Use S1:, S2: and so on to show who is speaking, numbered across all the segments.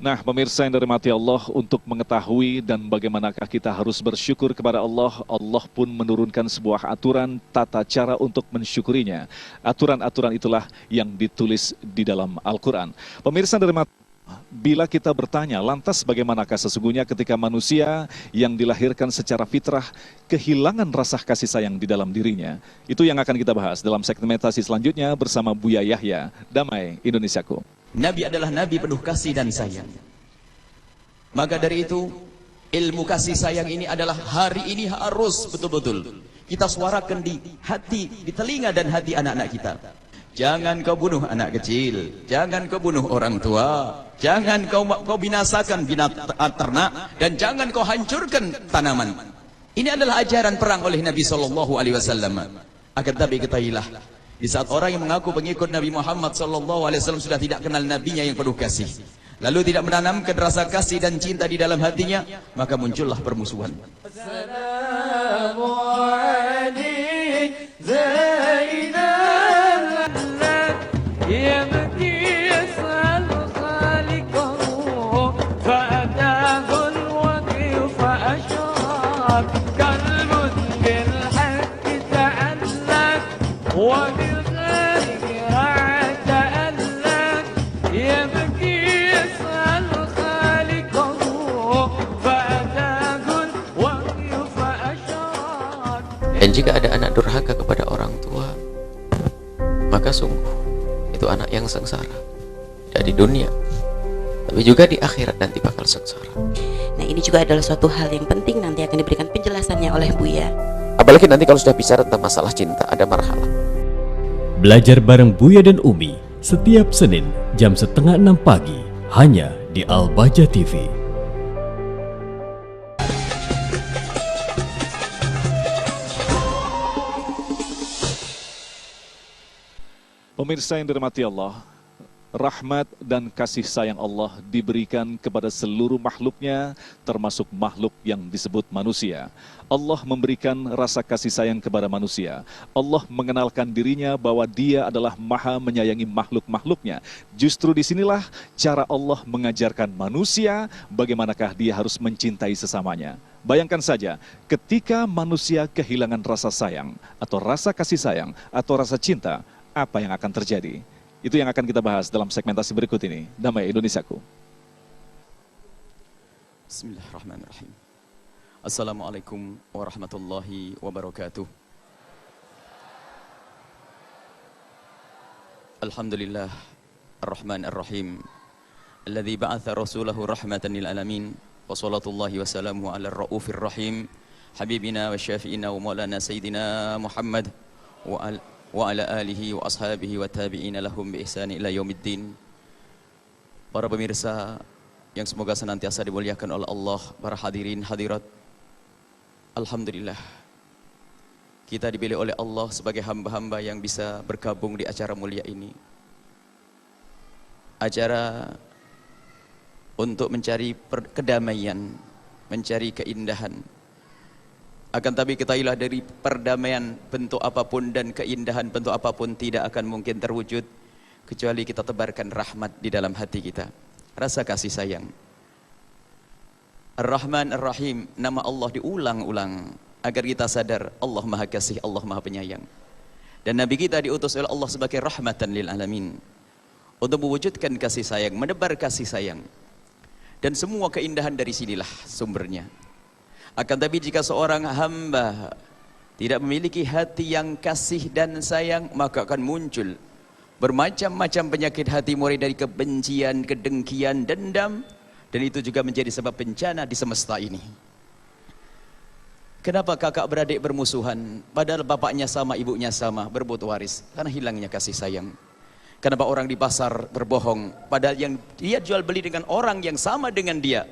S1: Nah, pemirsa yang dirahmati Allah, untuk mengetahui dan bagaimanakah kita harus bersyukur kepada Allah, Allah pun menurunkan sebuah aturan tata cara untuk mensyukurinya. Aturan-aturan itulah yang ditulis di dalam Al-Quran. Pemirsa yang dirahmati, bila kita bertanya, lantas bagaimanakah sesungguhnya ketika manusia yang dilahirkan secara fitrah kehilangan rasa kasih sayang di dalam dirinya? Itu yang akan kita bahas dalam segmentasi selanjutnya bersama Buya Yahya. Damai Indonesiaku.
S2: Nabi adalah Nabi penuh kasih dan sayang. Maka dari itu, ilmu kasih sayang ini adalah hari ini harus betul-betul kita suarakan di hati, di telinga dan hati anak-anak kita. Jangan kau bunuh anak kecil, jangan kau bunuh orang tua, jangan kau binasakan ternak, dan jangan kau hancurkan tanaman. Ini adalah ajaran perang oleh Nabi SAW. Akan tapi ketahuilah, di saat orang yang mengaku pengikut Nabi Muhammad SAW sudah tidak kenal nabinya yang penuh kasih, lalu tidak menanamkan rasa kasih dan cinta di dalam hatinya, maka muncullah permusuhan.
S3: Dan jika ada anak durhaka kepada orang tua, maka sungguh itu anak yang sengsara, tidak di dunia tapi juga di akhirat nanti bakal sengsara.
S4: Nah, ini juga adalah suatu hal yang penting, nanti akan diberikan penjelasannya oleh Buya.
S3: Apalagi nanti kalau sudah bicara tentang masalah cinta, ada marhalah.
S5: Belajar bareng Buya dan Umi setiap Senin jam 5:30 pagi hanya di Al-Baja TV.
S1: Pemirsa yang dirahmati Allah, rahmat dan kasih sayang Allah diberikan kepada seluruh makhluknya, termasuk makhluk yang disebut manusia. Allah memberikan rasa kasih sayang kepada manusia. Allah mengenalkan dirinya bahwa Dia adalah maha menyayangi makhluk-makhluknya. Justru disinilah cara Allah mengajarkan manusia bagaimanakah dia harus mencintai sesamanya. Bayangkan saja, ketika manusia kehilangan rasa sayang, atau rasa kasih sayang, atau rasa cinta, apa yang akan terjadi? Itu yang akan kita bahas dalam segmentasi berikut ini. Damai Indonesiaku.
S2: Bismillahirrahmanirrahim. Assalamualaikum warahmatullahi wabarakatuh. Alhamdulillah Ar-Rahman Ar-Rahim, alladzi ba'atha rasulahu rahmatan lil alamin, wa salatullahi wa salamuhu ala ar-raufir rahim, habibina wa syafi'ina wa maulana sayyidina Muhammad wa ala alihi wa ashabihi wa tabi'ina lahum bi ihsani ila yaumiddin. Para pemirsa yang semoga senantiasa dimuliakan oleh Allah, para hadirin hadirat, alhamdulillah kita dipilih oleh Allah sebagai hamba-hamba yang bisa bergabung di acara mulia ini. Acara untuk mencari kedamaian, mencari keindahan. Akan tapi ketahuilah, dari perdamaian bentuk apapun dan keindahan bentuk apapun tidak akan mungkin terwujud kecuali kita tebarkan rahmat di dalam hati kita, rasa kasih sayang. Ar-Rahman Ar-Rahim, nama Allah diulang-ulang agar kita sadar Allah Maha Kasih, Allah Maha Penyayang. Dan Nabi kita diutus oleh Allah sebagai rahmatan lil alamin, untuk mewujudkan kasih sayang, menebar kasih sayang. Dan semua keindahan dari sinilah sumbernya. Akan tapi jika seorang hamba tidak memiliki hati yang kasih dan sayang, maka akan muncul bermacam-macam penyakit hati, mulai dari kebencian, kedengkian, dendam, dan itu juga menjadi sebab bencana di semesta ini. Kenapa kakak beradik bermusuhan padahal bapaknya sama, ibunya sama, berebut waris? Karena hilangnya kasih sayang. Kenapa orang di pasar berbohong padahal yang dia jual beli dengan orang yang sama dengan dia,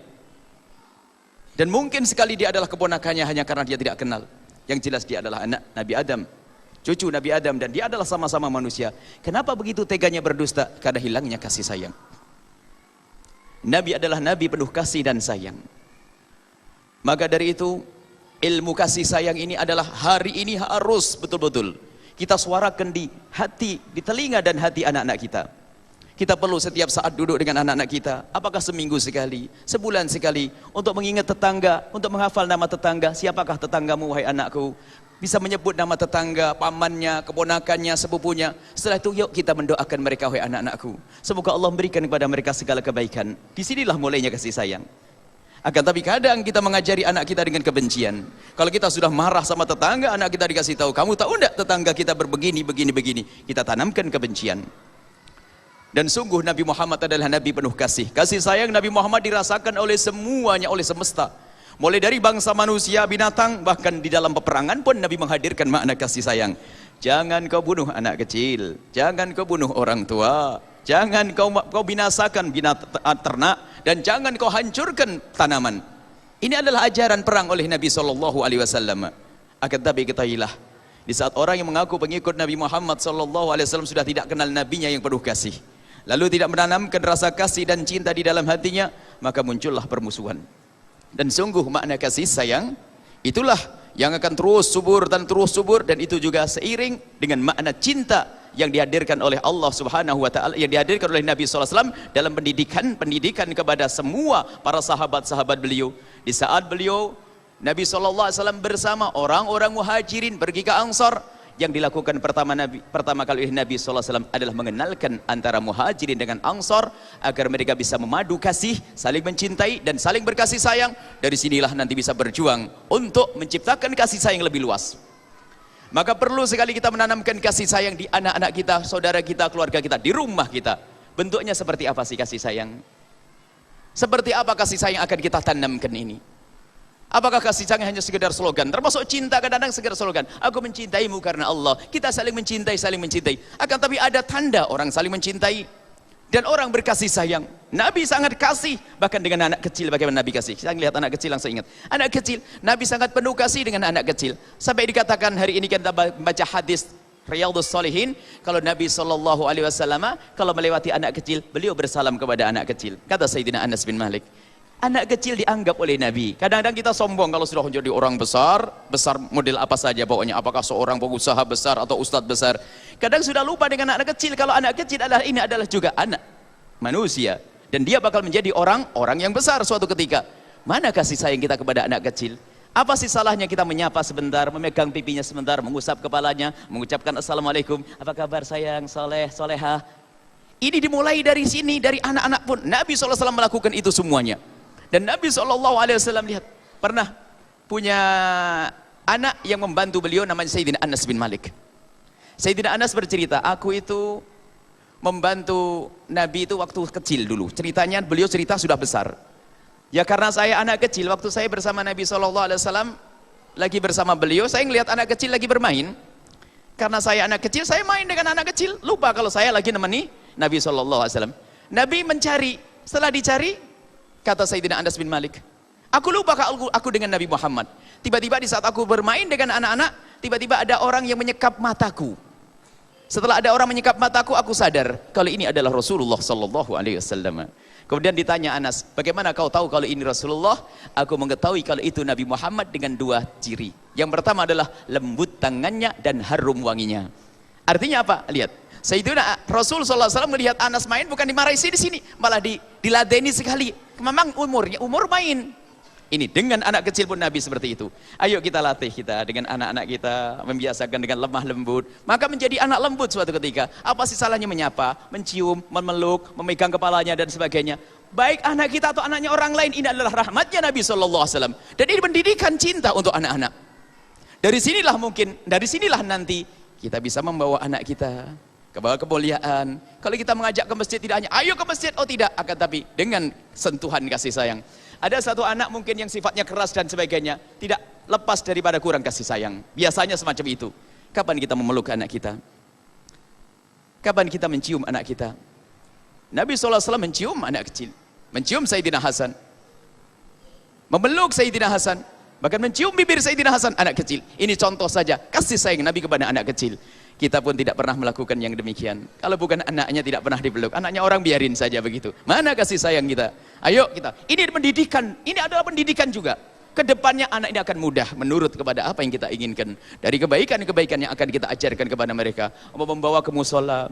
S2: dan mungkin sekali dia adalah keponakannya hanya karena dia tidak kenal. Yang jelas dia adalah anak Nabi Adam, cucu Nabi Adam, dan dia adalah sama-sama manusia. Kenapa begitu teganya berdusta? Karena hilangnya kasih sayang. Nabi adalah Nabi penuh kasih dan sayang. Maka dari itu, ilmu kasih sayang ini adalah hari ini harus betul-betul kita suarakan di hati, di telinga dan hati anak-anak kita. Kita perlu setiap saat duduk dengan anak-anak kita. Apakah seminggu sekali, sebulan sekali, untuk mengingat tetangga, untuk menghafal nama tetangga. Siapakah tetanggamu, wahai anakku? Bisa menyebut nama tetangga, pamannya, keponakannya, sepupunya. Setelah itu yuk kita mendoakan mereka, wahai anak-anakku. Semoga Allah memberikan kepada mereka segala kebaikan. Disinilah mulainya kasih sayang. Akan tapi kadang kita mengajari anak kita dengan kebencian. Kalau kita sudah marah sama tetangga, anak kita dikasih tahu, kamu tahu enggak tetangga kita berbegini, begini. Kita tanamkan kebencian. Dan sungguh Nabi Muhammad adalah Nabi penuh kasih. Kasih sayang Nabi Muhammad dirasakan oleh semuanya, oleh semesta. Mulai dari bangsa manusia, binatang, bahkan di dalam peperangan pun Nabi menghadirkan makna kasih sayang. Jangan kau bunuh anak kecil, jangan kau bunuh orang tua, jangan kau binasakan ternak, dan jangan kau hancurkan tanaman. Ini adalah ajaran perang oleh Nabi SAW. Akan tapi ketahuilah, di saat orang yang mengaku pengikut Nabi Muhammad SAW sudah tidak kenal nabinya yang penuh kasih, lalu tidak menanamkan rasa kasih dan cinta di dalam hatinya, maka muncullah permusuhan. Dan sungguh makna kasih sayang itulah yang akan terus subur, dan itu juga seiring dengan makna cinta yang dihadirkan oleh Allah Subhanahu wa taala, yang dihadirkan oleh Nabi SAW dalam pendidikan kepada semua para sahabat-sahabat beliau. Di saat beliau Nabi SAW bersama orang-orang muhajirin pergi ke Ansar, yang dilakukan pertama kali oleh Nabi SAW adalah mengenalkan antara muhajirin dengan Ansar agar mereka bisa memadu kasih, saling mencintai dan saling berkasih sayang. Dari sinilah nanti bisa berjuang untuk menciptakan kasih sayang lebih luas. Maka perlu sekali kita menanamkan kasih sayang di anak-anak kita, saudara kita, keluarga kita, di rumah kita. Bentuknya seperti apa sih kasih sayang? Seperti apa kasih sayang akan kita tanamkan ini? Apakah kasih sayang hanya sekedar slogan? Termasuk cinta kadang-kadang sekedar slogan. Aku mencintaimu karena Allah. Kita saling mencintai, Akan tapi ada tanda orang saling mencintai dan orang berkasih sayang. Nabi sangat kasih, bahkan dengan anak kecil. Bagaimana Nabi kasih? Saya lihat anak kecil langsung ingat. Anak kecil, Nabi sangat penuh kasih dengan anak kecil. Sampai dikatakan hari ini kita baca hadis Riyadhus Shalihin, kalau Nabi SAW kalau melewati anak kecil, beliau bersalam kepada anak kecil. Kata Sayyidina Anas bin Malik, anak kecil dianggap oleh Nabi. Kadang-kadang kita sombong kalau sudah menjadi orang besar model apa saja pokoknya, apakah seorang pengusaha besar atau ustadz besar. Kadang sudah lupa dengan anak kecil, kalau anak kecil adalah juga anak manusia, dan dia bakal menjadi orang yang besar suatu ketika. Mana kasih sayang kita kepada anak kecil? Apa sih salahnya kita menyapa sebentar, memegang pipinya sebentar, mengusap kepalanya, mengucapkan assalamualaikum, apa kabar sayang, soleh, soleha. Ini dimulai dari sini, dari anak-anak pun. Nabi SAW melakukan itu semuanya. Dan Nabi SAW lihat, pernah punya anak yang membantu beliau, namanya Sayyidina Anas bin Malik. Sayyidina Anas bercerita, aku itu membantu Nabi itu waktu kecil dulu. Ceritanya beliau cerita sudah besar. Ya karena saya anak kecil, waktu saya bersama Nabi SAW, lagi bersama beliau, saya ngelihat anak kecil lagi bermain. Karena saya anak kecil, saya main dengan anak kecil, lupa kalau saya lagi nemeni Nabi SAW. Nabi mencari, setelah dicari, kata Sayyidina Anas bin Malik, aku lupa aku dengan Nabi Muhammad. Tiba-tiba di saat aku bermain dengan anak-anak, tiba-tiba ada orang yang menyekap mataku. Setelah ada orang menyekap mataku, aku sadar kalau ini adalah Rasulullah SAW. Kemudian ditanya Anas, bagaimana kau tahu kalau ini Rasulullah? Aku mengetahui kalau itu Nabi Muhammad dengan dua ciri. Yang pertama adalah lembut tangannya dan harum wanginya. Artinya apa? Lihat, Sayyidina Rasul SAW melihat Anas main, bukan dimarahi di sini, malah diladeni sekali. Memang umur main. Ini dengan anak kecil pun Nabi seperti itu. Ayo kita latih kita dengan anak-anak kita, membiasakan dengan lemah lembut, maka menjadi anak lembut suatu ketika. Apa sih salahnya menyapa, mencium, memeluk, memegang kepalanya dan sebagainya. Baik anak kita atau anaknya orang lain, ini adalah rahmatnya Nabi SAW. Dan ini pendidikan cinta untuk anak-anak. Dari sinilah nanti kita bisa membawa anak kita ke bawah kemuliaan. Kalau kita mengajak ke masjid, tidak hanya ayo ke masjid, oh tidak, akan tapi dengan sentuhan kasih sayang. Ada satu anak mungkin yang sifatnya keras dan sebagainya, tidak lepas daripada kurang kasih sayang. Biasanya semacam itu. Kapan kita memeluk anak kita? Kapan kita mencium anak kita? Nabi SAW mencium anak kecil, mencium Sayyidina Hasan, memeluk Sayyidina Hasan, bahkan mencium bibir Sayyidina Hasan, anak kecil. Ini contoh saja kasih sayang Nabi kepada anak kecil. Kita pun tidak pernah melakukan yang demikian. Kalau bukan anaknya tidak pernah dipeluk, anaknya orang biarin saja begitu. Mana kasih sayang kita? Ayo kita. Ini pendidikan, ini adalah pendidikan juga. Kedepannya anak ini akan mudah menurut kepada apa yang kita inginkan. Dari kebaikan-kebaikan yang akan kita ajarkan kepada mereka. Membawa ke musola,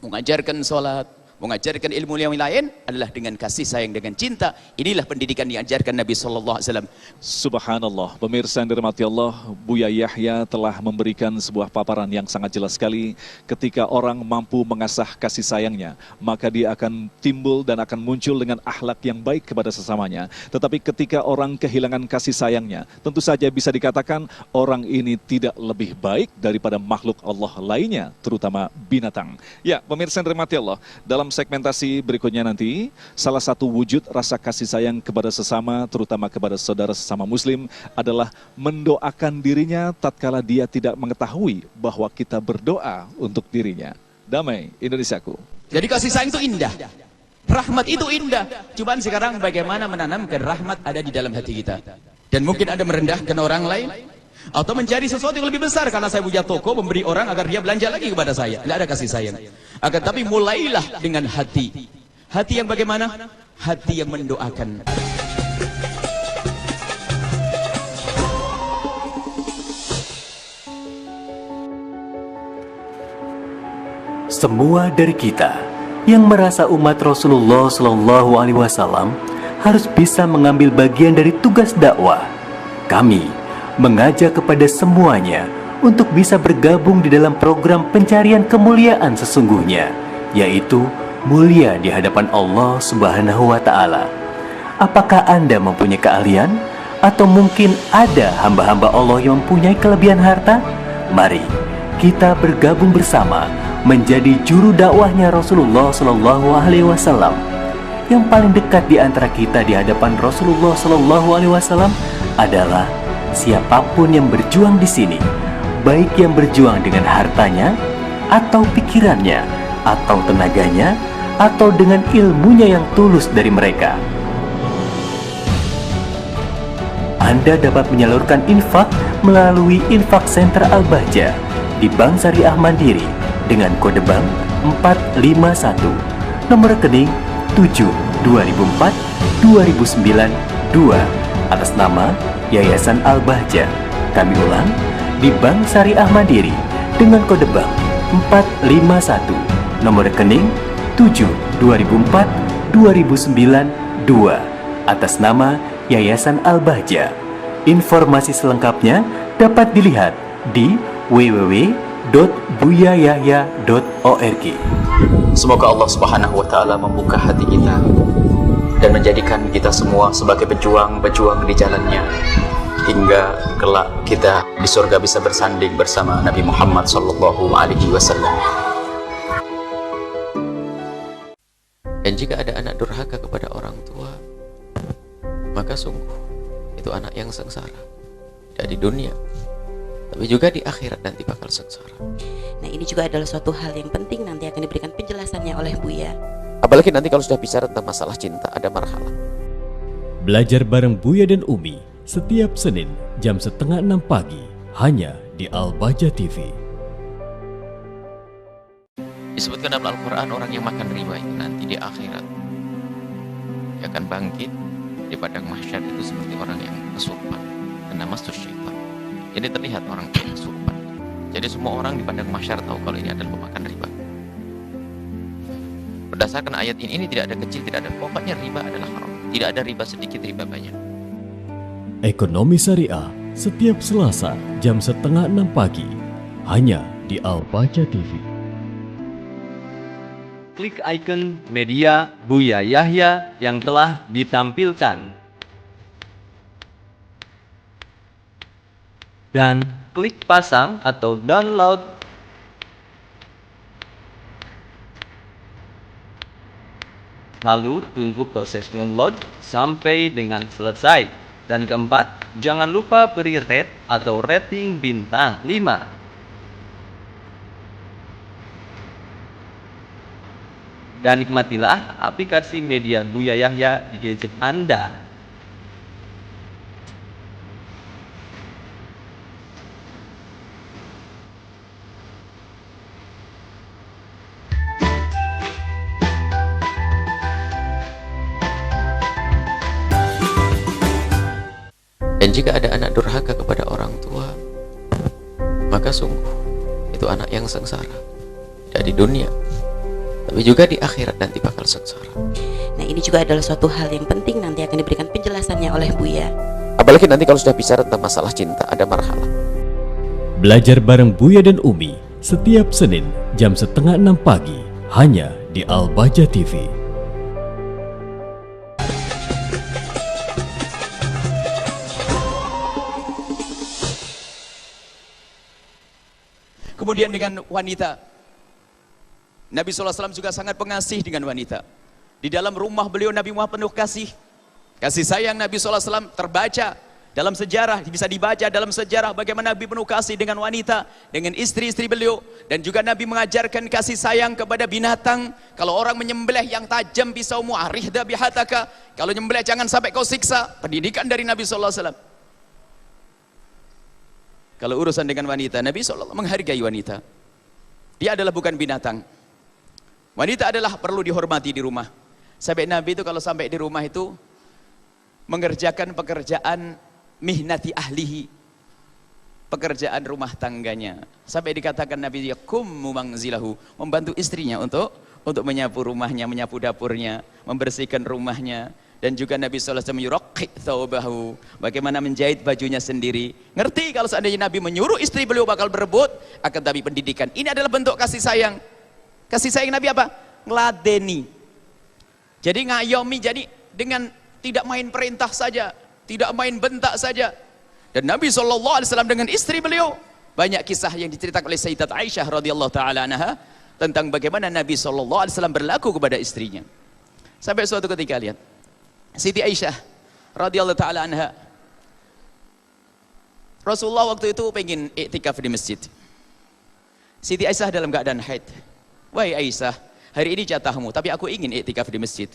S2: mengajarkan sholat, Mengajarkan ilmu yang lain adalah dengan kasih sayang, dengan cinta. Inilah pendidikan yang diajarkan Nabi SAW.
S1: Subhanallah, pemirsa yang dirahmati Allah, Buya Yahya telah memberikan sebuah paparan yang sangat jelas sekali. Ketika orang mampu mengasah kasih sayangnya, maka dia akan timbul dan akan muncul dengan akhlak yang baik kepada sesamanya. Tetapi ketika orang kehilangan kasih sayangnya, tentu saja bisa dikatakan orang ini tidak lebih baik daripada makhluk Allah lainnya, terutama binatang. Ya, pemirsa yang dirahmati Allah, dalam segmentasi berikutnya nanti, salah satu wujud rasa kasih sayang kepada sesama, terutama kepada saudara sesama muslim, adalah mendoakan dirinya tatkala dia tidak mengetahui bahwa kita berdoa untuk dirinya. Damai Indonesiaku.
S2: Jadi kasih sayang itu indah. Rahmat itu indah. Cobaan sekarang bagaimana menanamkan rahmat ada di dalam hati kita. Dan mungkin ada merendahkan orang lain, atau mencari sesuatu yang lebih besar karena saya punya toko, memberi orang agar dia belanja lagi kepada saya. Tidak ada kasih sayang. Akan tapi mulailah dengan hati. Hati yang bagaimana? Hati yang mendoakan.
S5: Semua dari kita yang merasa umat Rasulullah Shallallahu Alaihi Wasallam harus bisa mengambil bagian dari tugas dakwah. Kami mengajak kepada semuanya untuk bisa bergabung di dalam program pencarian kemuliaan sesungguhnya, yaitu mulia di hadapan Allah Subhanahu wa Ta'ala. Apakah Anda mempunyai keahlian? Atau mungkin ada hamba-hamba Allah yang mempunyai kelebihan harta? Mari kita bergabung bersama menjadi juru dakwahnya Rasulullah Shallallahu Alaihi Wasallam. Yang paling dekat di antara kita di hadapan Rasulullah Shallallahu Alaihi Wasallam adalah siapapun yang berjuang di sini, baik yang berjuang dengan hartanya, atau pikirannya, atau tenaganya, atau dengan ilmunya yang tulus dari mereka. Anda dapat menyalurkan infak melalui Infak Center Al-Bahjah di Bank Syariah Mandiri dengan kode bank 451, nomor rekening 7/2004/2009/2 atas nama Yayasan Al-Bahjah. Kami ulang, di Bank Syariah Mandiri dengan kode bank 451, nomor rekening 7/2004/2009/2 atas nama Yayasan Al-Bahjah. Informasi selengkapnya dapat dilihat di www.buyayahya.org.
S2: Semoga Allah Subhanahu wa Ta'ala membuka hati kita dan menjadikan kita semua sebagai pejuang-pejuang di jalannya, hingga kelak kita di surga bisa bersanding bersama Nabi Muhammad sallallahu alaihi wasallam.
S3: Dan jika ada anak durhaka kepada orang tua, maka sungguh itu anak yang sengsara, tidak di dunia tapi juga di akhirat nanti bakal sengsara.
S4: Nah, ini juga adalah suatu hal yang penting, nanti akan diberikan penjelasannya oleh Buya.
S3: Apalagi nanti kalau sudah bicara tentang masalah cinta, ada marhalah.
S5: Belajar bareng Buya dan Umi setiap Senin jam 5:30 pagi hanya di Al-Bahjah TV.
S3: Disebutkan dalam Al-Quran, orang yang makan riba itu nanti di akhirat dia akan bangkit di padang mahsyar itu seperti orang yang kesurupan, karena masuk syaitan. Jadi terlihat orang yang kesurupan. Jadi semua orang di padang mahsyar tahu kalau ini adalah pemakan riba. Berdasarkan ayat ini tidak ada kecil, tidak ada, pokoknya riba adalah haram. Tidak ada riba sedikit, riba banyak.
S5: Ekonomi Syariah setiap Selasa jam 5:30 pagi hanya di Al-Bahjah TV.
S6: Klik icon media Buya Yahya yang telah ditampilkan dan klik pasang atau download. Lalu tunggu proses download sampai dengan selesai. Dan keempat, jangan lupa beri rate atau rating bintang 5. Dan nikmatilah aplikasi media Buya Yahya di gadget Anda.
S3: Dan jika ada anak durhaka kepada orang tua, maka sungguh itu anak yang sengsara, tidak di dunia tapi juga di akhirat nanti bakal sengsara.
S4: Nah, ini juga adalah suatu hal yang penting, nanti akan diberikan penjelasannya oleh Buya.
S7: Apalagi nanti kalau sudah bicara tentang masalah cinta, ada marhalah.
S5: Belajar bareng Buya dan Umi setiap Senin jam 5:30 pagi hanya di Al-Baja TV.
S2: Kemudian dengan wanita, Nabi SAW juga sangat pengasih dengan wanita. Di dalam rumah beliau Nabi Muhammad penuh kasih. Kasih sayang Nabi SAW terbaca dalam sejarah, bisa dibaca dalam sejarah bagaimana Nabi penuh kasih dengan wanita, dengan istri-istri beliau. Dan juga Nabi mengajarkan kasih sayang kepada binatang. Kalau orang menyembelih yang tajam pisaumu, arihda bihataka. Kalau menyembelih jangan sampai kau siksa. Pendidikan dari Nabi SAW. Kalau urusan dengan wanita, Nabi SAW menghargai wanita. Dia adalah bukan binatang. Wanita adalah perlu dihormati di rumah. Sampai Nabi itu kalau sampai di rumah itu mengerjakan pekerjaan mihnati ahlihi, pekerjaan rumah tangganya. Sampai dikatakan Nabi yakummu mangzilahu, membantu istrinya untuk menyapu rumahnya, menyapu dapurnya, membersihkan rumahnya. Dan juga Nabi SAW yuraqi thawbahu, bagaimana menjahit bajunya sendiri. Ngerti kalau seandainya Nabi menyuruh istri beliau bakal berebut, akan tapi pendidikan. Ini adalah bentuk kasih sayang. Kasih sayang Nabi apa? Ngeladeni. Jadi ngayomi, jadi dengan tidak main perintah saja, tidak main bentak saja. Dan Nabi SAW dengan istri beliau, banyak kisah yang diceritakan oleh Sayyidat Aisyah radhiyallahu taala anha tentang bagaimana Nabi SAW berlaku kepada istrinya. Sampai suatu ketika lihat Siti Aisyah radhiyallahu taala anha, Rasulullah waktu itu pengen iktikaf di masjid. Siti Aisyah dalam keadaan haid. Wahai Aisyah, hari ini jatahmu, tapi aku ingin iktikaf di masjid.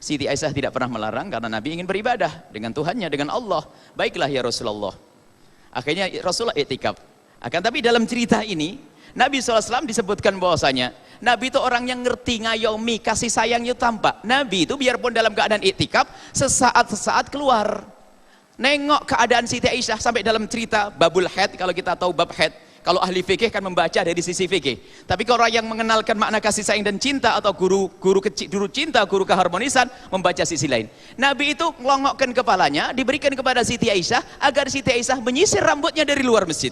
S2: Siti Aisyah tidak pernah melarang karena Nabi ingin beribadah dengan Tuhannya, dengan Allah. Baiklah ya Rasulullah. Akhirnya Rasulullah iktikaf. Akan tapi dalam cerita ini Nabi SAW disebutkan bahwasanya Nabi itu orang yang ngerti ngayomi, kasih sayangnya tampak. Nabi itu biarpun dalam keadaan iktikaf, sesaat keluar. Nengok keadaan Siti Aisyah sampai dalam cerita babul haid, kalau kita tahu bab haid. Kalau ahli fikih kan membaca dari sisi fikih. Tapi kalau orang yang mengenalkan makna kasih sayang dan cinta atau guru cinta, guru keharmonisan, membaca sisi lain. Nabi itu ngelongokkan kepalanya, diberikan kepada Siti Aisyah agar Siti Aisyah menyisir rambutnya dari luar masjid.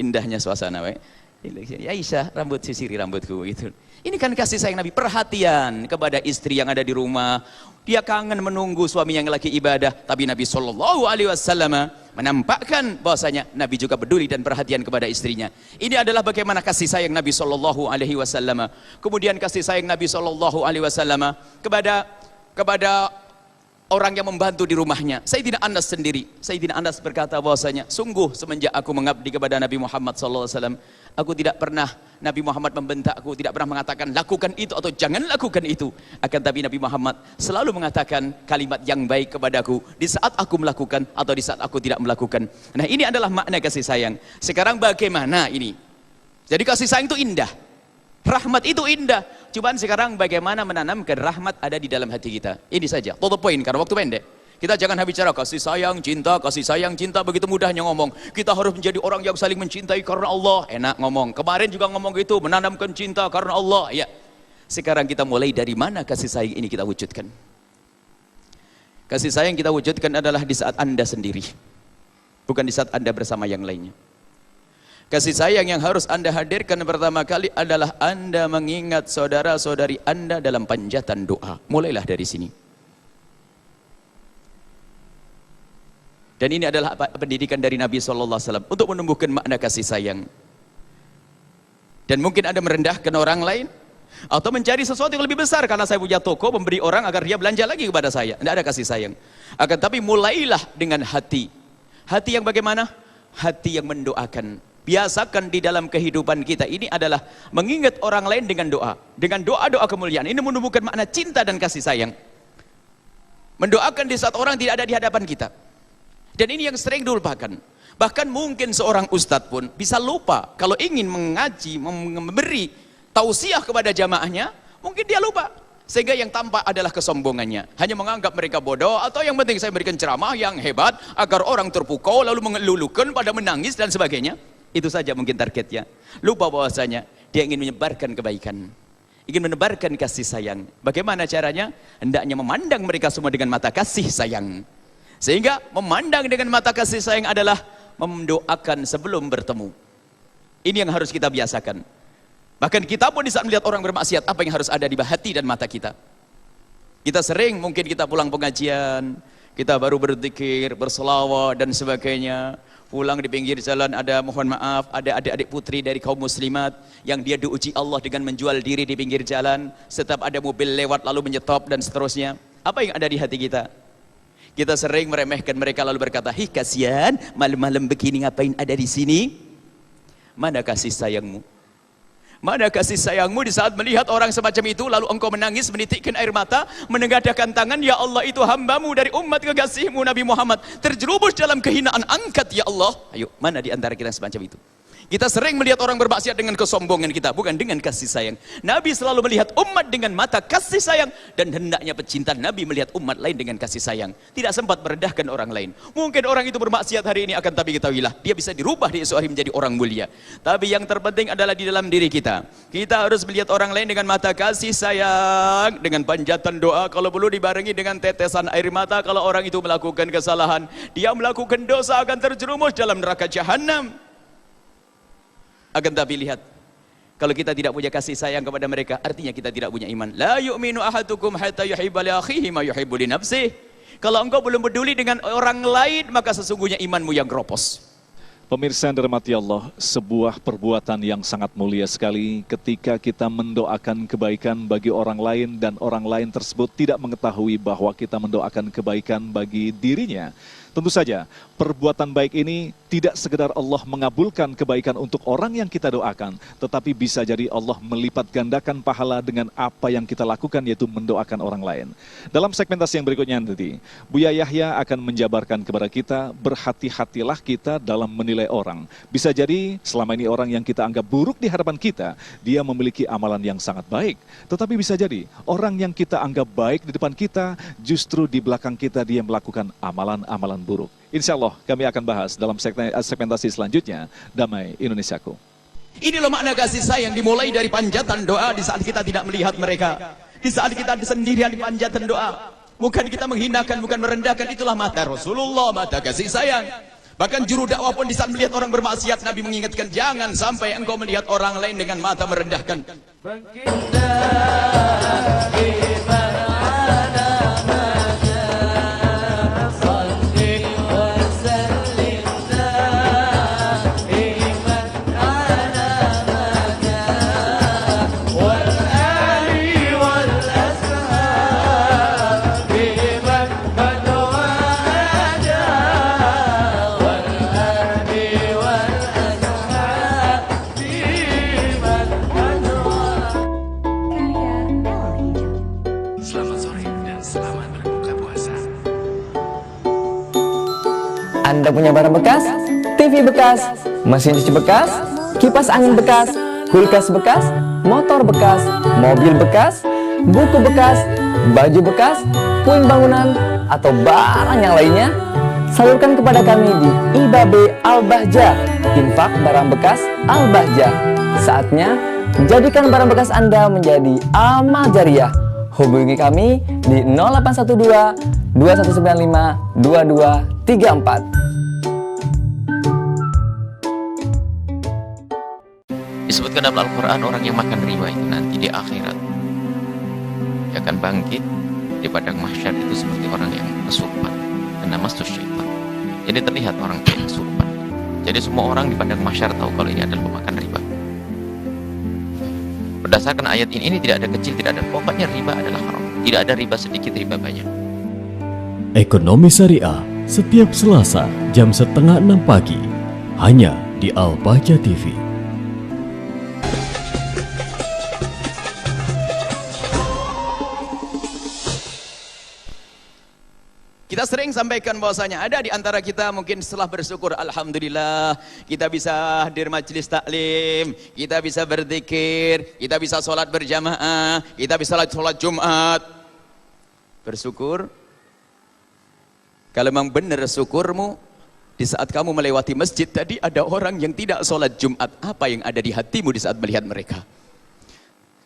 S2: Indahnya suasana, ya Aisyah, rambut sisiri rambutku gitu. Ini kan kasih sayang Nabi, perhatian kepada istri yang ada di rumah. Dia kangen menunggu suami yang lagi ibadah, tapi Nabi SAW menampakkan bahwasanya Nabi juga peduli dan perhatian kepada istrinya. Ini adalah bagaimana kasih sayang Nabi SAW. Kemudian kasih sayang Nabi SAW kepada orang yang membantu di rumahnya. Sayyidina Anas sendiri. Sayyidina Anas berkata bahwasanya, sungguh semenjak aku mengabdi kepada Nabi Muhammad SAW, aku tidak pernah Nabi Muhammad membentakku, tidak pernah mengatakan lakukan itu atau jangan lakukan itu. Akan tapi Nabi Muhammad selalu mengatakan kalimat yang baik kepadaku di saat aku melakukan atau di saat aku tidak melakukan. Nah, ini adalah makna kasih sayang. Sekarang bagaimana ini? Jadi kasih sayang itu indah. Rahmat itu indah. Cuma sekarang bagaimana menanamkan rahmat ada di dalam hati kita. Ini saja, to the point karena waktu pendek. Kita jangan bicara kasih sayang, cinta, begitu mudahnya ngomong. Kita harus menjadi orang yang saling mencintai karena Allah. Enak ngomong. Kemarin juga ngomong gitu, menanamkan cinta karena Allah. Ya. Sekarang kita mulai dari mana kasih sayang ini kita wujudkan? Kasih sayang kita wujudkan adalah di saat Anda sendiri. Bukan di saat Anda bersama yang lainnya. Kasih sayang yang harus Anda hadirkan pertama kali adalah Anda mengingat saudara-saudari Anda dalam panjatan doa. Mulailah dari sini. Dan ini adalah pendidikan dari Nabi SAW untuk menumbuhkan makna kasih sayang. Dan mungkin Anda merendahkan orang lain atau mencari sesuatu yang lebih besar karena saya punya toko, memberi orang agar dia belanja lagi kepada saya. Tidak ada kasih sayang. Akan tapi mulailah dengan hati. Hati yang bagaimana? Hati yang mendoakan. Biasakan di dalam kehidupan kita ini adalah mengingat orang lain dengan doa. Dengan doa-doa kemuliaan. Ini menumbuhkan makna cinta dan kasih sayang. Mendoakan di saat orang tidak ada di hadapan kita. Dan ini yang sering dilupakan. Bahkan mungkin seorang ustadz pun bisa lupa kalau ingin mengaji, memberi tausiah kepada jamaahnya, mungkin dia lupa. Sehingga yang tampak adalah kesombongannya. Hanya menganggap mereka bodoh atau yang penting saya berikan ceramah yang hebat agar orang terpukau lalu mengelulukan pada menangis dan sebagainya. Itu saja mungkin targetnya. Lupa bahwasanya dia ingin menyebarkan kebaikan. ingin menebarkan kasih sayang. Bagaimana caranya? Hendaknya memandang mereka semua dengan mata kasih sayang. Sehingga memandang dengan mata kasih sayang adalah mendoakan sebelum bertemu. Ini yang harus kita biasakan. Bahkan kita pun di saat melihat orang bermaksiat, apa yang harus ada di hati dan mata kita? Kita sering mungkin kita pulang pengajian, kita baru berzikir, berselawat dan sebagainya. Pulang di pinggir jalan ada, mohon maaf, ada adik-adik putri dari kaum muslimat yang dia diuji Allah dengan menjual diri di pinggir jalan. Setiap ada mobil lewat lalu menyetop dan seterusnya. Apa yang ada di hati kita? Kita sering meremehkan mereka lalu berkata, "Hi, kasihan, malam-malam begini ngapain ada di sini?" Mana kasih sayangmu? Mana kasih sayangmu di saat melihat orang semacam itu lalu engkau menangis, menitikkan air mata, menengadahkan tangan, "Ya Allah, itu hambamu dari umat kekasihmu Nabi Muhammad terjerumus dalam kehinaan, angkat ya Allah." Ayo, mana di antara kita semacam itu? Kita sering melihat orang bermaksiat dengan kesombongan kita, bukan dengan kasih sayang. Nabi selalu melihat umat dengan mata kasih sayang, dan hendaknya pecinta Nabi melihat umat lain dengan kasih sayang. Tidak sempat merendahkan orang lain. Mungkin orang itu bermaksiat hari ini, akan tapi ketahuilah, dia bisa dirubah di esok hari menjadi orang mulia. Tapi yang terpenting adalah di dalam diri kita. Kita harus melihat orang lain dengan mata kasih sayang, dengan panjatan doa, kalau perlu dibarengi dengan tetesan air mata. Kalau orang itu melakukan kesalahan, dia melakukan dosa, akan terjerumus dalam neraka jahanam. Akan tapi lihat, kalau kita tidak punya kasih sayang kepada mereka, artinya kita tidak punya iman. La yu'minu ahadukum hatta yuhibba li akhihi ma yuhibbu li nafsihi. Kalau engkau belum peduli dengan orang lain, maka sesungguhnya imanmu yang gropos.
S1: Pemirsa yang dirahmati Allah, sebuah perbuatan yang sangat mulia sekali ketika kita mendoakan kebaikan bagi orang lain dan orang lain tersebut tidak mengetahui bahwa kita mendoakan kebaikan bagi dirinya. Tentu saja, perbuatan baik ini tidak sekedar Allah mengabulkan kebaikan untuk orang yang kita doakan, tetapi bisa jadi Allah melipat gandakan pahala dengan apa yang kita lakukan, yaitu mendoakan orang lain. Dalam segmentasi yang berikutnya nanti, Buya Yahya akan menjabarkan kepada kita, berhati-hatilah kita dalam menilai orang. Bisa jadi selama ini orang yang kita anggap buruk di hadapan kita, dia memiliki amalan yang sangat baik. Tetapi bisa jadi orang yang kita anggap baik di depan kita, justru di belakang kita dia melakukan amalan-amalan buruk. Insya Allah kami akan bahas dalam segmentasi selanjutnya, Damai Indonesiaku.
S2: Ini loh makna kasih sayang, dimulai dari panjatan doa di saat kita tidak melihat mereka. Di saat kita sendirian di panjatan doa. Bukan kita menghinakan, bukan merendahkan, itulah mata Rasulullah, mata kasih sayang. Bahkan juru dakwah pun di saat melihat orang bermaksiat, Nabi mengingatkan, jangan sampai engkau melihat orang lain dengan mata merendahkan.
S8: Anda punya barang bekas, TV bekas, mesin cuci bekas, kipas angin bekas, kulkas bekas, motor bekas, mobil bekas, buku bekas, baju bekas, puing bangunan, atau barang yang lainnya, salurkan kepada kami di IBAB Al-Bahjah, infak barang bekas Al-Bahjah. Saatnya jadikan barang bekas Anda menjadi amal jariah. Hubungi kami di 0812 2195 2234.
S3: Disebutkan dalam Al-Quran, orang yang makan riba itu nanti di akhirat dia akan bangkit di padang mahsyar itu seperti orang yang kesurupan, karena masuk syaitan. Jadi terlihat orang yang kesurupan. Jadi semua orang di padang mahsyar tahu kalau ini adalah pemakan riba. Berdasarkan ayat ini tidak ada kecil, tidak ada, pokoknya riba adalah haram. Tidak ada riba sedikit, riba banyak.
S5: Ekonomi Syariah setiap Selasa jam 5:30 pagi hanya di Al-Bahjah TV.
S2: Kita sering sampaikan bahwasanya ada di antara kita mungkin setelah bersyukur, alhamdulillah kita bisa hadir majelis taklim, kita bisa berzikir, kita bisa sholat berjamaah, kita bisa sholat Jumat. Bersyukur. Kalau memang benar syukurmu, di saat kamu melewati masjid tadi ada orang yang tidak sholat Jumat, apa yang ada di hatimu di saat melihat mereka?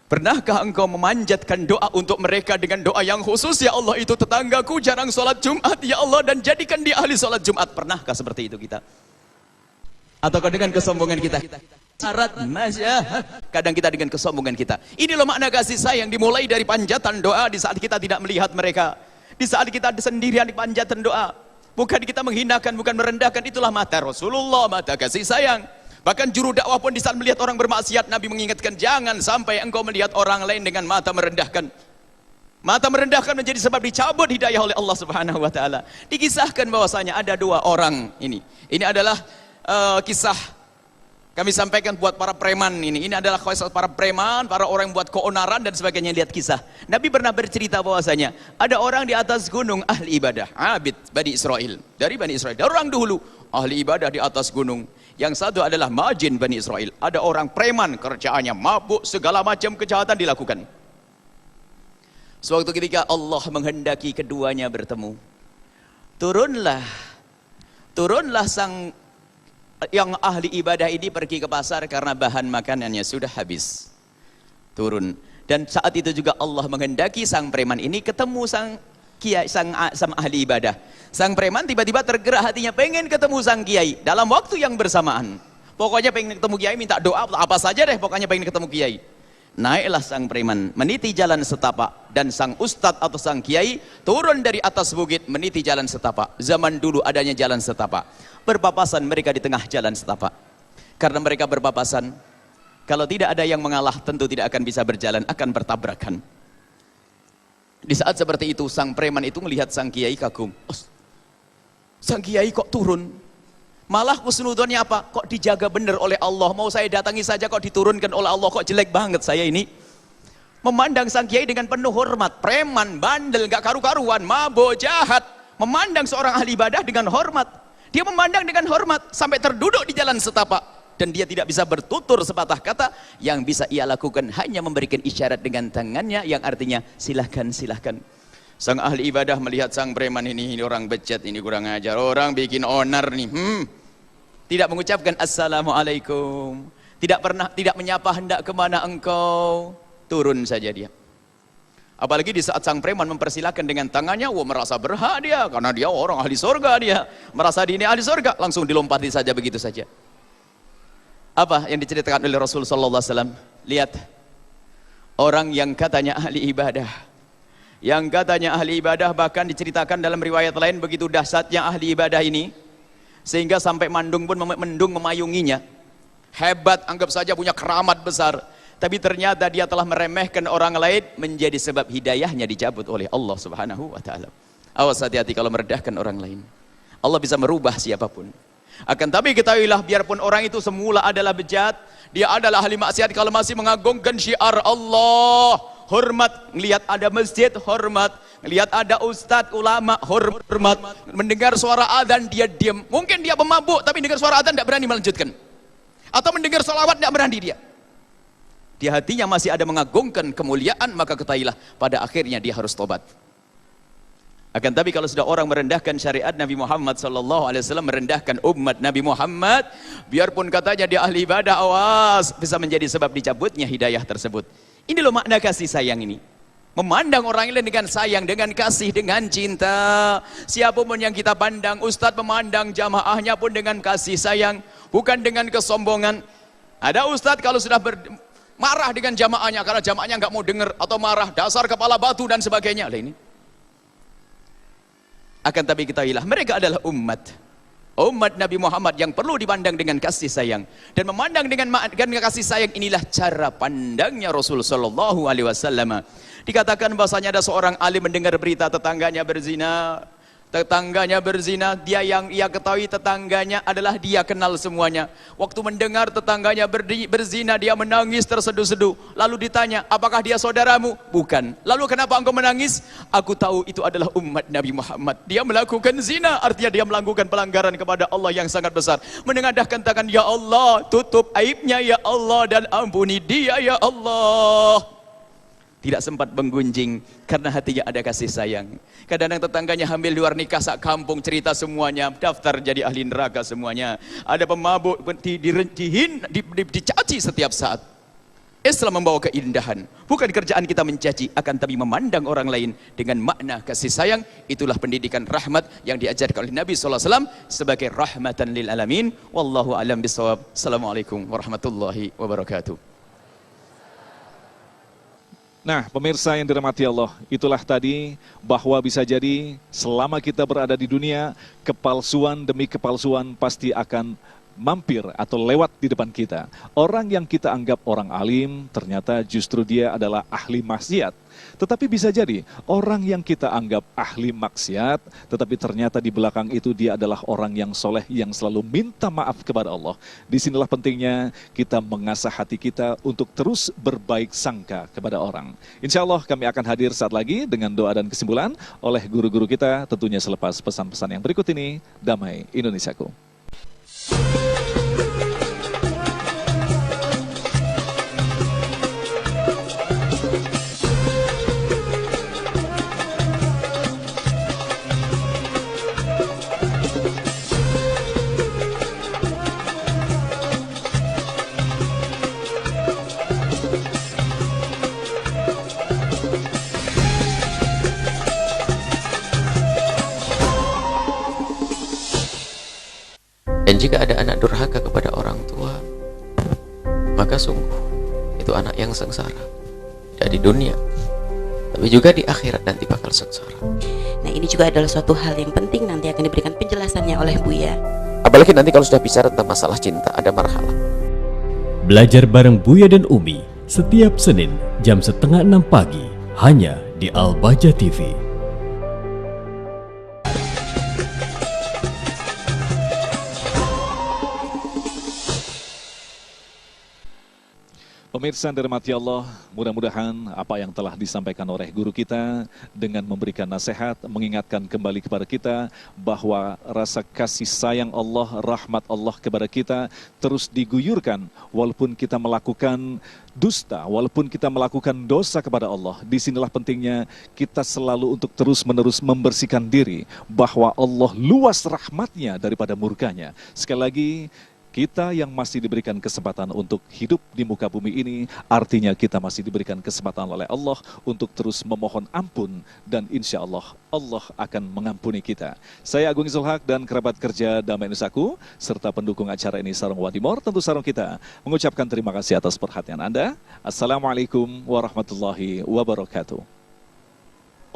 S2: Pernahkah engkau memanjatkan doa untuk mereka dengan doa yang khusus? Ya Allah, itu tetanggaku jarang sholat Jumat, ya Allah, dan jadikan dia ahli sholat Jumat. Pernahkah seperti itu kita? Ataukah dengan kesombongan kita? Syarat kadang kita dengan kesombongan kita. Ini loh makna kasih sayang, dimulai dari panjatan doa di saat kita tidak melihat mereka, di saat kita sendirian di panjatan doa. Bukan kita menghinakan, bukan merendahkan. Itulah mata Rasulullah, mata kasih sayang. Bahkan juru dakwah pun di saat melihat orang bermaksiat, Nabi mengingatkan, jangan sampai engkau melihat orang lain dengan mata merendahkan. Mata merendahkan menjadi sebab dicabut hidayah oleh Allah Subhanahu wa taala. Dikisahkan bahwasanya ada dua orang ini. Ini adalah kisah kami sampaikan buat para preman ini. Ini adalah kisah para preman, para orang yang buat keonaran dan sebagainya. Lihat kisah. Nabi pernah bercerita bahwasanya ada orang di atas gunung ahli ibadah, abid Bani Israel. Dari Bani Israel, dari orang dulu ahli ibadah di atas gunung. Yang satu adalah majin Bani Israel. Ada orang preman, kerjaannya mabuk, segala macam kejahatan dilakukan. Suatu ketika Allah menghendaki keduanya bertemu. Turunlah sang yang ahli ibadah ini pergi ke pasar karena bahan makanannya sudah habis. Turun. Dan saat itu juga Allah menghendaki sang preman ini ketemu sang kiai, sang ahli ibadah. Sang preman tiba-tiba tergerak hatinya, pengen ketemu sang kiai dalam waktu yang bersamaan. Pokoknya pengen ketemu kiai, minta doa apa saja deh, pokoknya pengen ketemu kiai. Naiklah sang preman meniti jalan setapak, dan sang ustadz atau sang kiai turun dari atas bukit meniti jalan setapak. Zaman dulu adanya jalan setapak. Berpapasan mereka di tengah jalan setapak. Karena mereka berpapasan, kalau tidak ada yang mengalah tentu tidak akan bisa berjalan, akan bertabrakan. Di saat seperti itu sang preman itu melihat sang kiai kagum. Sang kiai kok turun? Malah husnudonnya apa? Kok dijaga benar oleh Allah? Mau saya datangi saja kok diturunkan oleh Allah, kok jelek banget saya ini. Memandang sang kiai dengan penuh hormat. Preman, bandel, gak karu-karuan, mabuk, jahat. Memandang seorang ahli ibadah dengan hormat. Dia memandang dengan hormat sampai terduduk di jalan setapak. Dan dia tidak bisa bertutur sepatah kata. Yang bisa ia lakukan hanya memberikan isyarat dengan tangannya, yang artinya silahkan, silahkan. Sang ahli ibadah melihat sang preman ini orang bejat, ini kurang ajar, orang bikin onar nih. Tidak mengucapkan assalamualaikum, tidak menyapa hendak kemana engkau, turun saja dia. Apalagi di saat sang preman mempersilahkan dengan tangannya, wah merasa berhak dia, karena dia orang ahli surga, dia merasa dia ini ahli surga, langsung dilompati saja begitu saja. Apa yang diceritakan oleh Rasul sallallahu alaihi wasallam? Lihat, orang yang katanya ahli ibadah, bahkan diceritakan dalam riwayat lain begitu dahsyatnya ahli ibadah ini, sehingga sampai mandung pun mendung memayunginya. Hebat, anggap saja punya keramat besar, tapi ternyata dia telah meremehkan orang lain, menjadi sebab hidayahnya dicabut oleh Allah Subhanahu wa taala. Awas, hati-hati kalau merendahkan orang lain. Allah bisa merubah siapapun. Akan tapi ketahuilah, biarpun orang itu semula adalah bejat, dia adalah ahli maksiat, kalau masih mengagungkan syiar Allah, hormat, ngelihat ada masjid, hormat, ngelihat ada ustadz, ulama, hormat, mendengar suara adzan dia diam. Mungkin dia pemabuk, tapi dengar suara adzan tidak berani melanjutkan, atau mendengar salawat tidak berani dia. Di hatinya masih ada mengagungkan kemuliaan, maka ketahuilah pada akhirnya dia harus tobat. Akan tapi kalau sudah orang merendahkan syariat Nabi Muhammad SAW, merendahkan umat Nabi Muhammad, biarpun katanya dia ahli ibadah, awas, bisa menjadi sebab dicabutnya hidayah tersebut. Ini loh makna kasih sayang ini. Memandang orang lain dengan sayang, dengan kasih, dengan cinta. Siapapun yang kita pandang, ustadz memandang jamaahnya pun dengan kasih sayang, bukan dengan kesombongan. Ada ustadz kalau sudah marah dengan jamaahnya karena jamaahnya nggak mau dengar, atau marah, dasar kepala batu dan sebagainya. Lah ini. Akan tapi ketahuilah, mereka adalah umat Nabi Muhammad yang perlu dipandang dengan kasih sayang. Dan memandang dengan kasih sayang inilah cara pandangnya Rasul sallallahu alaihi wasallam. Dikatakan bahasanya ada seorang alim mendengar berita tetangganya berzina. Dia yang ia ketahui tetangganya adalah dia kenal semuanya. Waktu mendengar tetangganya berzina, dia menangis terseduh-seduh. Lalu ditanya, apakah dia saudaramu? Bukan. Lalu kenapa engkau menangis? Aku tahu itu adalah umat Nabi Muhammad. Dia melakukan zina, artinya dia melakukan pelanggaran kepada Allah yang sangat besar. Menengadahkan tangan, ya Allah, tutup aibnya ya Allah, dan ampuni dia ya Allah. Tidak sempat menggunjing karena hatinya ada kasih sayang. Kadang-kadang tetangganya hamil luar nikah, sak kampung cerita semuanya, daftar jadi ahli neraka semuanya. Ada pemabuk dicaci setiap saat. Islam membawa keindahan. Bukan kerjaan kita mencaci, akan tapi memandang orang lain dengan makna kasih sayang. Itulah pendidikan rahmat yang diajarkan oleh Nabi SAW sebagai rahmatan lil alamin. Wallahu a'lam bishawab. Assalamualaikum warahmatullahi wabarakatuh.
S1: Nah, pemirsa yang dirahmati Allah, itulah tadi bahwa bisa jadi selama kita berada di dunia, kepalsuan demi kepalsuan pasti akan mampir atau lewat di depan kita. Orang yang kita anggap orang alim, ternyata justru dia adalah ahli maksiat. Tetapi bisa jadi orang yang kita anggap ahli maksiat, tetapi ternyata di belakang itu dia adalah orang yang soleh, yang selalu minta maaf kepada Allah. Disinilah pentingnya kita mengasah hati kita untuk terus berbaik sangka kepada orang. Insya Allah kami akan hadir saat lagi dengan doa dan kesimpulan oleh guru-guru kita, tentunya selepas pesan-pesan yang berikut ini. Damai Indonesiaku.
S3: Dan jika ada anak durhaka kepada orang tua, maka sungguh itu anak yang sengsara. Tidak di dunia, tapi juga di akhirat nanti bakal sengsara.
S4: Nah, ini juga adalah suatu hal yang penting, nanti akan diberikan penjelasannya oleh Buya.
S7: Apalagi nanti kalau sudah bicara tentang masalah cinta, ada marhalah.
S5: Belajar bareng Buya dan Umi setiap Senin jam 5:30 pagi hanya di Al-Bahjah TV.
S1: Pemirsa yang dirahmati Allah, mudah-mudahan apa yang telah disampaikan oleh guru kita dengan memberikan nasihat, mengingatkan kembali kepada kita bahwa rasa kasih sayang Allah, rahmat Allah kepada kita terus diguyurkan walaupun kita melakukan dusta, walaupun kita melakukan dosa kepada Allah. Disinilah pentingnya kita selalu untuk terus-menerus membersihkan diri bahwa Allah luas rahmatnya daripada murkanya. Sekali lagi, kita yang masih diberikan kesempatan untuk hidup di muka bumi ini, artinya kita masih diberikan kesempatan oleh Allah untuk terus memohon ampun, dan insya Allah, Allah akan mengampuni kita. Saya Agung Zulhak dan kerabat kerja Damai Nusaku, serta pendukung acara ini Sarung Wadimor, tentu Sarung kita, mengucapkan terima kasih atas perhatian Anda. Assalamualaikum warahmatullahi wabarakatuh.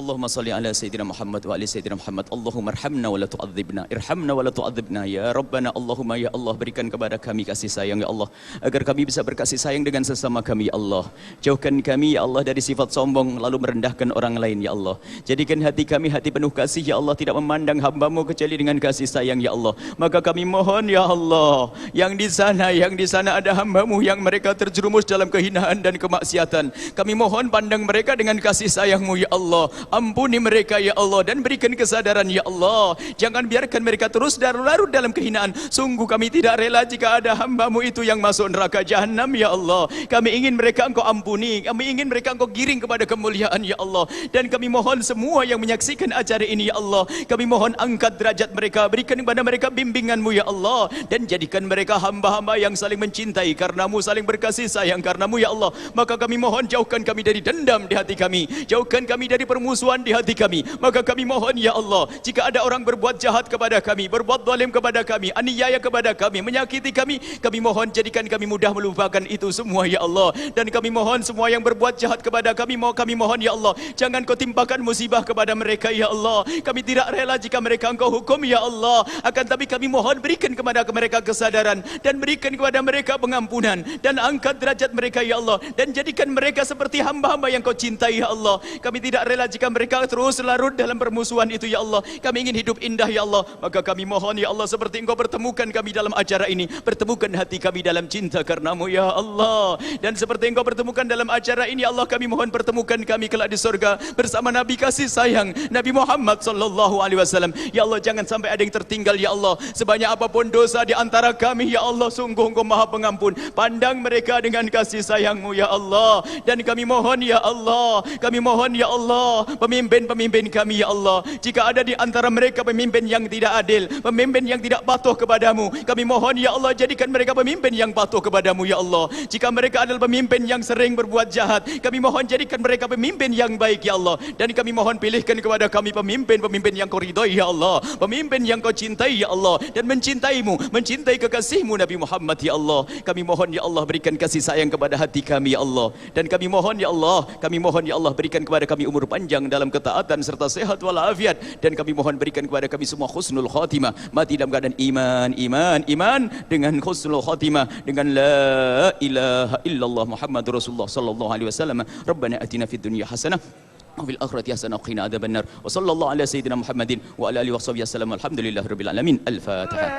S2: Allahumma salli ala Sayyidina Muhammad wa ali Sayyidina Muhammad. Allahumma arhamna wa la tu'adzibna, irhamna wa la tu'adzibna ya Rabbana. Allahumma ya Allah, berikan kepada kami kasih sayang ya Allah, agar kami bisa berkasih sayang dengan sesama kami ya Allah. Jauhkan kami ya Allah dari sifat sombong lalu merendahkan orang lain ya Allah. Jadikan hati kami hati penuh kasih ya Allah, tidak memandang hamba-Mu kecuali dengan kasih sayang ya Allah. Maka kami mohon ya Allah, yang di sana ada hamba-Mu yang mereka terjerumus dalam kehinaan dan kemaksiatan. Kami mohon pandang mereka dengan kasih sayang-Mu ya Allah. Ampuni mereka ya Allah dan berikan kesadaran ya Allah. Jangan biarkan mereka terus larut dalam kehinaan. Sungguh kami tidak rela jika ada hamba-Mu itu yang masuk neraka jahanam ya Allah. Kami ingin mereka Engkau ampuni, kami ingin mereka Engkau giring kepada kemuliaan ya Allah. Dan kami mohon semua yang menyaksikan acara ini ya Allah, kami mohon angkat derajat mereka, berikan kepada mereka bimbingan-Mu ya Allah, dan jadikan mereka hamba-hamba yang saling mencintai karena-Mu, saling berkasih sayang karena-Mu ya Allah. Maka kami mohon jauhkan kami dari dendam di hati kami, jauhkan kami dari permusuhan di hati kami. Maka kami mohon ya Allah, jika ada orang berbuat jahat kepada kami, berbuat zalim kepada kami, aniaya kepada kami, menyakiti kami mohon jadikan kami mudah melupakan itu semua ya Allah. Dan kami mohon semua yang berbuat jahat kepada kami mohon ya Allah, jangan Kau timpakan musibah kepada mereka ya Allah. Kami tidak rela jika mereka Engkau hukum ya Allah, akan tapi kami mohon berikan kepada mereka kesadaran dan berikan kepada mereka pengampunan, dan angkat derajat mereka ya Allah, dan jadikan mereka seperti hamba-hamba yang Kau cintai ya Allah. Kami tidak rela jika mereka terus larut dalam permusuhan itu ya Allah. Kami ingin hidup indah ya Allah. Maka kami mohon ya Allah, seperti Engkau pertemukan kami dalam acara ini, pertemukan hati kami dalam cinta karena-Mu ya Allah. Dan seperti Engkau pertemukan dalam acara ini ya Allah, kami mohon pertemukan kami kelak di surga bersama Nabi kasih sayang Nabi Muhammad sallallahu alaihi wasallam. Ya Allah, jangan sampai ada yang tertinggal ya Allah. Sebanyak apapun dosa di antara kami ya Allah, sungguh Engkau Maha Pengampun. Pandang mereka dengan kasih sayang-Mu ya Allah. Dan kami mohon ya Allah, kami mohon ya Allah, pemimpin-pemimpin kami ya Allah. Jika ada di antara mereka pemimpin yang tidak adil, pemimpin yang tidak patuh kepadamu, kami mohon ya Allah jadikan mereka pemimpin yang patuh kepadamu ya Allah. Jika mereka adalah pemimpin yang sering berbuat jahat, kami mohon jadikan mereka pemimpin yang baik ya Allah. Dan kami mohon pilihkan kepada kami pemimpin-pemimpin yang kau ridhai ya Allah, pemimpin yang kau cintai ya Allah, dan mencintaimu, mencintai kekasihmu Nabi Muhammad ya Allah. Kami mohon ya Allah berikan kasih sayang kepada hati kami ya Allah. Dan kami mohon ya Allah berikan kepada kami umur panjang dalam ketaatan serta sehat walafiat. Dan kami mohon berikan kepada kami semua husnul khatimah, mati dalam keadaan iman dengan husnul khatimah, dengan la ilaha illallah Muhammadur Rasulullah sallallahu alaihi wasallam. Rabbana atina fid dunya hasanah wa fil akhirati hasanah wa qina adzabannar. Wa sallallahu ala sayyidina Muhammadin wa ala alihi washabihi wasallam. Alhamdulillahirabbil alamin. Al-Fatihah.